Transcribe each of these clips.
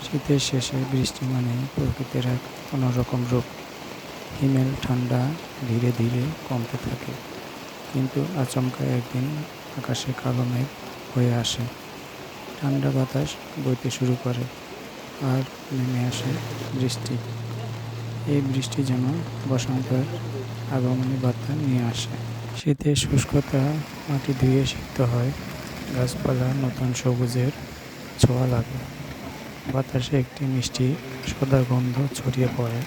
শীতের শেষে বৃষ্টি মানে প্রকৃতির এক অন্যরকম রূপ। হিমেল ঠান্ডা ধীরে ধীরে কমতে থাকে, কিন্তু আচমকা একদিন আকাশে কালো মেঘ হয়ে আসে। ঠান্ডা বাতাস বইতে শুরু করে, আর নেমে আসে বৃষ্টি। এই বৃষ্টি যেন বসন্তের আগমনী বার্তা নিয়ে আসে। শীতের শুষ্কতা মাটি ধুয়ে সিক্ত হয়, গাছপালা নতুন সবুজের ছোঁয়া লাগে। বাতাসে একটি মিষ্টি সাদা গন্ধ ছড়িয়ে পড়ে।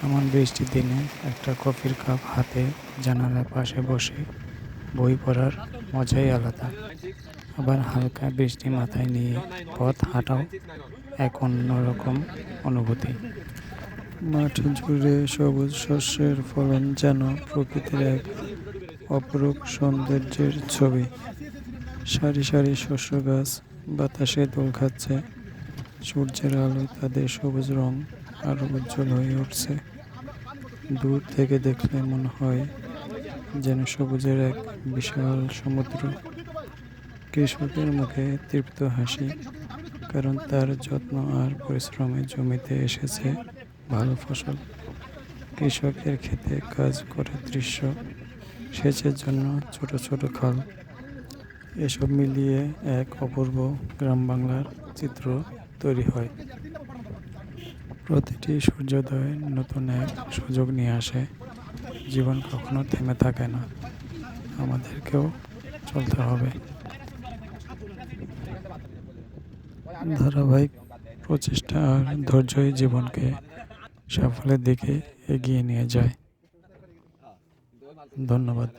এমন বৃষ্টির দিনে একটা কফির কাপ হাতে জানালার পাশে বসে বই পড়ার মজাই আলাদা। আবার হালকা বৃষ্টি মাথায় নিয়ে পথ হাঁটাও এক অন্যরকম অনুভূতি। মাঠ জুড়ে সবুজ শস্যের ফলন যেন প্রকৃতির এক অপরূপ সৌন্দর্যের ছবি। সারি সারি শস্য গাছ বাতাসে দোল খাচ্ছে, সূর্যের আলোয় তাদের সবুজ রং আরো উজ্জ্বল হয়ে উঠছে। দূর থেকে দেখলে মনে হয় যেন সবুজের এক বিশাল সমুদ্র। কৃষকের মুখে তৃপ্ত হাসি, কারণ তার যত্ন আর পরিশ্রমে জমিতে এসেছে ভালো ফসল। কৃষকের ক্ষেতে কাজ করার দৃশ্য, সেচের জন্য ছোট ছোট খাল, এসব মিলিয়ে এক অপূর্ব গ্রাম বাংলার চিত্র তৈরি হয়। প্রতিটি সূর্যোদয় নতুন এক সুযোগ নিয়ে আসে। জীবন কখনো থেমে থাকে না, আমাদেরকেও চলতে হবে। ধারাবাহিক প্রচেষ্টা আর ধৈর্যই জীবনকে সাফল্যের দিকে এগিয়ে নিয়ে যায়। ধন্যবাদ।